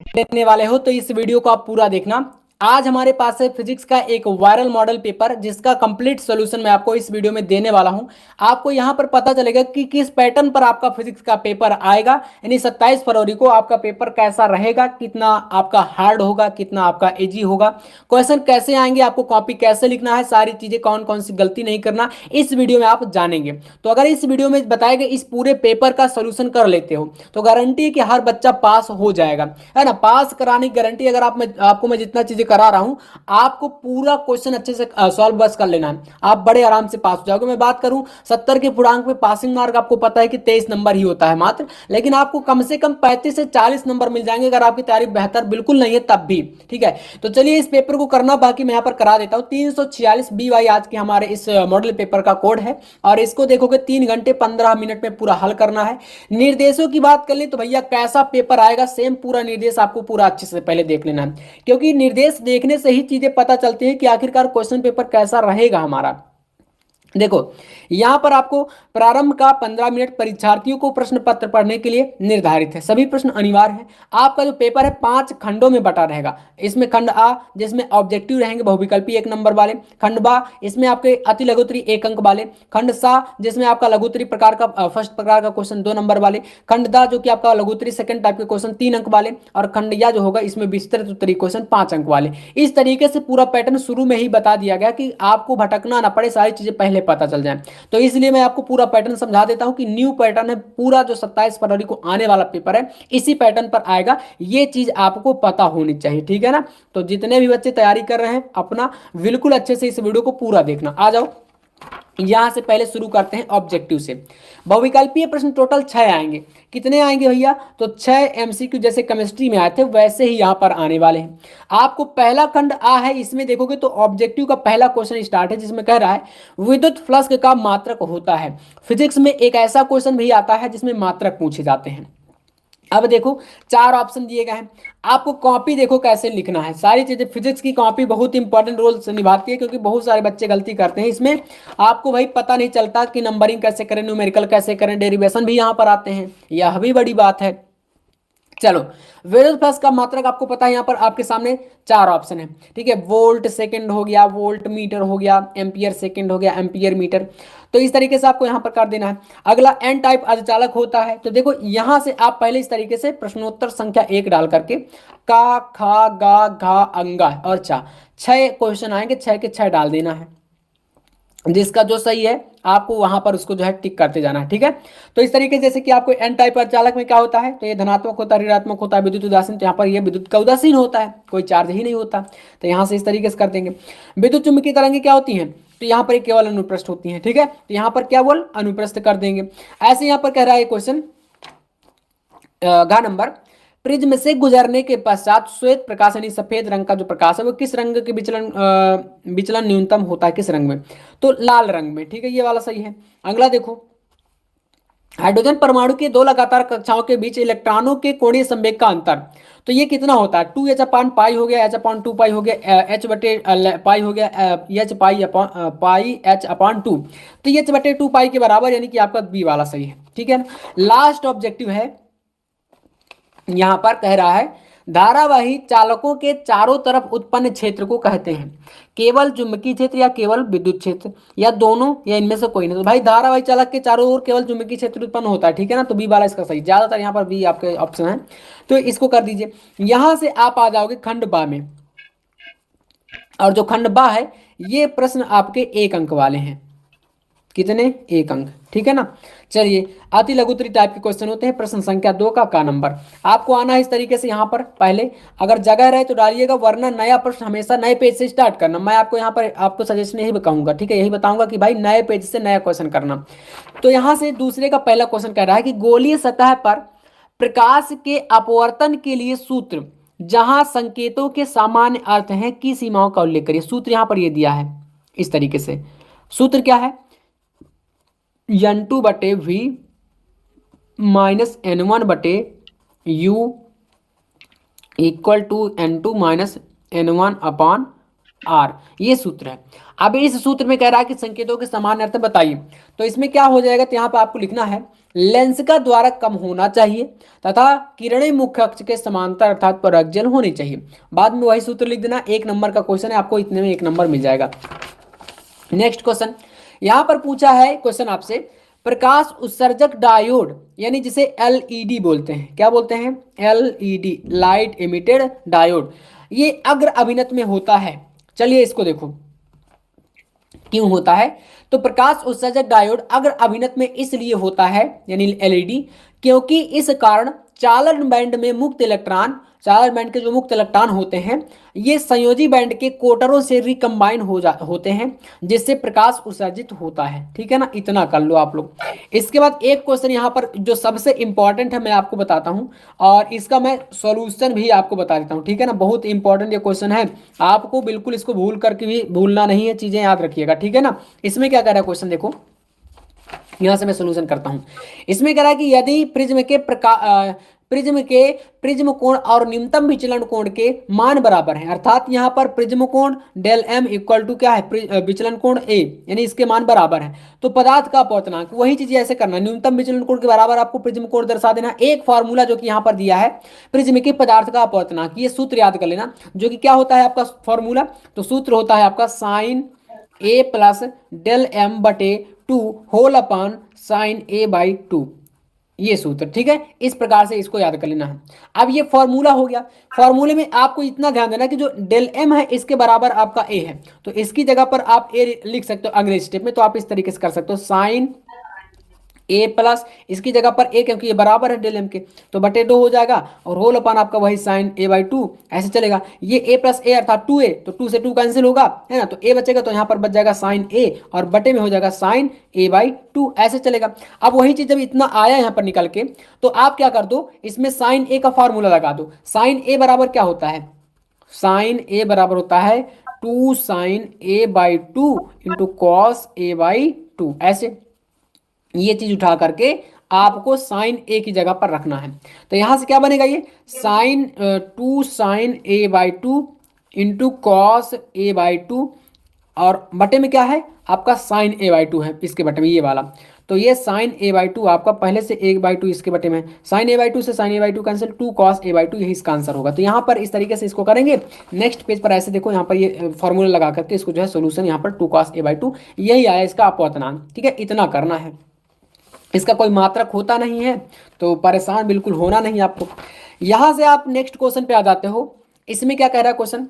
लेने वाले हो तो इस वीडियो को आप पूरा देखना। आज हमारे पास है फिजिक्स का एक वायरल मॉडल पेपर जिसका कंप्लीट सॉल्यूशन मैं आपको इस वीडियो में देने वाला हूं। आपको यहां पर पता चलेगा कि किस पैटर्न पर आपका फिजिक्स का पेपर आएगा, यानी 27 फरवरी को आपका पेपर कैसा रहेगा, कितना आपका हार्ड होगा, कितना आपका इजी होगा, क्वेश्चन कैसे आएंगे, आपको कॉपी कैसे लिखना है, सारी चीजें कौन कौन सी गलती नहीं करना, इस वीडियो में आप जानेंगे। तो अगर इस वीडियो में बताए गए इस पूरे पेपर का सोल्यूशन कर लेते हो तो गारंटी है कि हर बच्चा पास हो जाएगा, है ना। पास कराने की गारंटी। अगर आपको मैं जितना चीजें करा रहा हूं, आपको पूरा क्वेश्चन अच्छे से सॉल्व बस कर लेना है, आप बड़े आराम से पास हो जाओगे। मैं बात करूं 70 के पूर्णांक पे पासिंग मार्क आपको पता है कि 23 नंबर ही होता है मात्र, लेकिन आपको कम से कम 35 से 40 नंबर मिल जाएंगे अगर आपकी तैयारी बेहतर बिल्कुल नहीं है तब भी। ठीक है, तो चलिए इस पेपर को करना बाकी मैं यहाँ पर करा देता हूँ। 346 BY आज के हमारे इस मॉडल पेपर का कोड है और इसको देखोगे 3 घंटे 15 मिनट में पूरा हल करना है। निर्देशों की बात कर ले तो भैया कैसा पेपर आएगा, सेम पूरा निर्देश आपको पूरा अच्छे से पहले देख लेना है, क्योंकि निर्देश देखने से ही चीजें पता चलती है कि आखिरकार क्वेश्चन पेपर कैसा रहेगा हमारा। देखो यहां पर आपको प्रारंभ का 15 मिनट परीक्षार्थियों को प्रश्न पत्र पढ़ने के लिए निर्धारित है। सभी प्रश्न अनिवार्य है। आपका जो पेपर है 5 खंडों में बटा रहेगा। इसमें खंड आ जिसमें ऑब्जेक्टिव रहेंगे बहुविकल्पी 1 नंबर वाले, खंड बा इसमें आपके अति लघुत्तरी 1 अंक वाले, खंड सा जिसमें आपका लघुत्तरी प्रकार का फर्स्ट प्रकार का क्वेश्चन 2 नंबर वाले, खंड दा जो कि आपका लघुत्तरी सेकंड टाइप के क्वेश्चन 3 अंक वाले, और खंड या जो होगा इसमें विस्तृत उत्तरी क्वेश्चन 5 अंक वाले। इस तरीके से पूरा पैटर्न शुरू में ही बता दिया गया कि आपको भटकना ना पड़े, सारी चीजें पहले पता चल जाए। तो इसलिए मैं आपको पूरा पैटर्न समझा देता हूं कि न्यू पैटर्न है पूरा, जो 27 फरवरी को आने वाला पेपर है इसी पैटर्न पर आएगा। ये चीज आपको पता होनी चाहिए, ठीक है ना। तो जितने भी बच्चे तैयारी कर रहे हैं अपना बिल्कुल अच्छे से इस वीडियो को पूरा देखना। आ जाओ यहां से पहले शुरू करते हैं ऑब्जेक्टिव से। बहुविकल्पीय प्रश्न टोटल 6 आएंगे। कितने आएंगे भैया? तो 6 MCQ जैसे केमिस्ट्री में आए थे वैसे ही यहां पर आने वाले हैं। आपको पहला खंड आ है, इसमें देखोगे तो ऑब्जेक्टिव का पहला क्वेश्चन स्टार्ट है जिसमें कह रहा है विद्युत फ्लक्स का मात्रक होता है। फिजिक्स में एक ऐसा क्वेश्चन भी आता है जिसमें मात्रक पूछे जाते हैं। अब देखो 4 ऑप्शन दिए गए हैं, आपको कॉपी देखो कैसे लिखना है। सारी चीजें फिजिक्स की कॉपी बहुत इंपॉर्टेंट रोल निभाती है, क्योंकि बहुत सारे बच्चे गलती करते हैं इसमें। आपको भाई पता नहीं चलता कि नंबरिंग कैसे करें, न्यूमेरिकल कैसे करें, डेरिवेशन भी यहाँ पर आते हैं, यह भी बड़ी बात है। चलो विद्युत फ्लक्स का मात्रक आपको पता है, यहाँ पर आपके सामने 4 ऑप्शन है। ठीक है, वोल्ट सेकंड हो गया, वोल्ट मीटर हो गया, एम्पियर सेकंड हो गया, एम्पियर मीटर। तो इस तरीके से आपको यहाँ पर कर देना है। अगला एन टाइप अर्धचालक होता है। तो देखो यहाँ से आप पहले इस तरीके से प्रश्नोत्तर संख्या 1 डाल करके का खा गा घा अंगा और चा 6 क्वेश्चन आएंगे, 6 के 6 डाल देना है। जिसका जो सही है आपको वहां पर उसको जो है टिक करते जाना है। ठीक है, तो इस तरीके से जैसे कि आपको एन टाइप चालक में क्या होता है, तो ये धनात्मक होता है, ऋणात्मक होता है, विद्युत उदासीन। तो यहाँ पर ये विद्युत का उदासीन होता है, कोई चार्ज ही नहीं होता। तो यहाँ से इस तरीके से कर देंगे। विद्युत चुम्बकीय तरंगें क्या होती हैं, तो यहाँ पर केवल अनुप्रस्थ होती हैं। ठीक है, तो यहाँ पर केवल अनुप्रस्थ कर देंगे। ऐसे यहाँ पर कह रहा है क्वेश्चन घ नंबर, प्रिज्म से गुजरने के पश्चात श्वेत प्रकाश यानी सफेद रंग का जो प्रकाश है वो किस रंग के विचलन न्यूनतम होता है, किस रंग में, तो लाल रंग में। ठीक है, ये वाला सही है। अगला देखो, हाइड्रोजन परमाणु के 2 लगातार कक्षाओं के बीच इलेक्ट्रॉनों के कोणीय संवेग का अंतर, तो ये कितना होता है, 2h/पाई हो गया, h/2 पाई हो गया, h/पाई हो गया, h पाई h/2। तो ये h/2 पाई के बराबर, यानी कि आपका बी वाला सही है। ठीक है ना। लास्ट ऑब्जेक्टिव है, यहां पर कह रहा है धारावाही चालकों के चारों तरफ उत्पन्न क्षेत्र को कहते हैं केवल चुंबकीय क्षेत्र या केवल विद्युत क्षेत्र या दोनों या इनमें से कोई नहीं। तो भाई धारावाही चालक के चारों ओर केवल चुंबकीय क्षेत्र उत्पन्न होता है। ठीक है ना, तो बी वाला इसका सही, ज्यादातर यहाँ पर बी आपके ऑप्शन है, तो इसको कर दीजिए। यहां से आप आ जाओगे खंड बा में, और जो खंड बा है ये प्रश्न आपके 1 अंक वाले हैं। कितने? 1 अंक। ठीक है ना। चलिए अति लघुत्तरी टाइप के क्वेश्चन होते हैं। प्रश्न संख्या 2 का नंबर आपको आना है इस तरीके से। यहाँ पर पहले अगर जगह रहे तो डालिएगा, वरना नया प्रश्न हमेशा नए पेज से स्टार्ट करना। मैं आपको यहाँ पर आपको सजेशन यही बताऊंगा, ठीक है, यही बताऊंगा कि भाई नए पेज से नया क्वेश्चन करना। तो यहाँ से दूसरे का पहला क्वेश्चन कह रहा है कि गोलीय सतह पर प्रकाश के अपवर्तन के लिए सूत्र जहां संकेतों के सामान्य अर्थ हैं की सीमाओं का उल्लेख करिए। सूत्र यहाँ पर ये दिया है इस तरीके से। सूत्र क्या है, n2/v - n1/u equal to n2 - n1/r, ये सूत्र है। अब इस सूत्र में कह रहा है कि संकेतों के समान अर्थ बताइए। तो इसमें क्या हो जाएगा, तो यहाँ पर आपको लिखना है लेंस का द्वारा कम होना चाहिए तथा किरणें मुख्य अक्ष के समांतर अर्थात परागजल होनी चाहिए। बाद में वही सूत्र लिख देना, 1 नंबर का क्वेश्चन है, आपको इतने में 1 नंबर मिल जाएगा। नेक्स्ट क्वेश्चन यहां पर पूछा है क्वेश्चन आपसे, प्रकाश उत्सर्जक डायोड यानी जिसे एलईडी बोलते हैं, क्या बोलते हैं, एलईडी, लाइट एमिटेड डायोड, ये अग्र अभिनत में होता है। चलिए इसको देखो क्यों होता है। तो प्रकाश उत्सर्जक डायोड अग्र अभिनत में इसलिए होता है यानी एलईडी, क्योंकि इस कारण चालन बैंड में मुक्त इलेक्ट्रॉन, चालन बैंड के जो मुक्त इलेक्ट्रॉन होते हैं ये संयोजी बैंड के कोटरों से रिकम्बाइन होते हैं, जिससे प्रकाश उत्सर्जित होता है। ठीक है ना, इतना कर लो आप लोग। इसके बाद एक क्वेश्चन यहाँ पर जो सबसे इंपॉर्टेंट है मैं आपको बताता हूँ, और इसका मैं सॉल्यूशन भी आपको बता देता हूँ। ठीक है ना, बहुत इंपॉर्टेंट ये क्वेश्चन है, आपको बिल्कुल इसको भूल करके भी भूलना नहीं है, चीजें याद रखिएगा। ठीक है ना, इसमें क्या कह रहा है क्वेश्चन देखो, यहां से मैं सोल्यूशन करता हूं। इसमें कह रहा है कि यदि प्रिज्म कोण और न्यूनतम विचलन कोण के मान बराबर हैं, अर्थात यहां पर प्रिज्म कोण डेल एम इक्वल टू क्या है, विचलन कोण ए, यानी इसके मान बराबर हैं, तो पदार्थ का अपवर्तनांक वही चीज ऐसे करना, न्यूनतम विचलन कोण के बराबर आपको प्रिज्म कोण दर्शा देना। एक फार्मूला जो कि यहां पर दिया है प्रिज्म के पदार्थ का अपवर्तनांक, ये सूत्र याद कर लेना, जो कि क्या होता है आपका फॉर्मूला, तो सूत्र होता है आपका sine A plus del M बटे 2 whole upon sine A by 2, ये सूत्र। ठीक है, इस प्रकार से इसको याद कर लेना है। अब ये फॉर्मूला हो गया, फॉर्मूले में आपको इतना ध्यान देना कि जो डेल एम है इसके बराबर आपका ए है, तो इसकी जगह पर आप ए लिख सकते हो अगले स्टेप में, तो आप इस तरीके से कर सकते हो साइन ए प्लस इसकी जगह पर ए, क्योंकि ये बराबर है डेल एम के, तो बटे 2 हो जाएगा, और होल अपान आपका वही साइन ए बाई 2 ऐसे चलेगा। ये ए प्लस ए अर्थात 2a, तो 2 से 2 कैंसिल होगा, है ना, तो ए बचेगा, तो यहाँ पर बच जाएगा साइन ए, और बटे में हो जाएगा साइन ए बाई 2 ऐसे चलेगा। अब वही चीज जब इतना आया यहाँ पर निकल के, तो आप क्या कर दो, इसमें साइन ए का फॉर्मूला लगा दो। साइन ए बराबर क्या होता है, साइन ए बराबर होता है 2 sine A by 2 into cos A by 2, ऐसे ये चीज उठा करके आपको साइन ए की जगह पर रखना है। तो यहां से क्या बनेगा, ये sine 2 sine A by 2 into cos A by 2, और बटे में क्या है आपका साइन ए बाई 2 है, इसके बटे में ये वाला, तो ये साइन ए बाई 2 आपका पहले से 1/2 इसके बटे में, साइन ए बाई 2 से sine A by 2 cancel, 2 cos A by 2, यही इसका आंसर होगा। तो यहाँ पर इस तरीके से इसको करेंगे। नेक्स्ट पेज पर ऐसे देखो, यहाँ पर ये फॉर्मूला लगा करके इसको जो है सोल्यूशन यहाँ पर 2 कॉस ए बाई 2 यही आया इसका अपवर्तनांक। ठीक है, इतना करना है, इसका कोई मात्रक होता नहीं है, तो परेशान बिल्कुल होना नहीं आपको। यहां से आप नेक्स्ट क्वेश्चन पे आ जाते हो। इसमें क्या कह रहा है क्वेश्चन,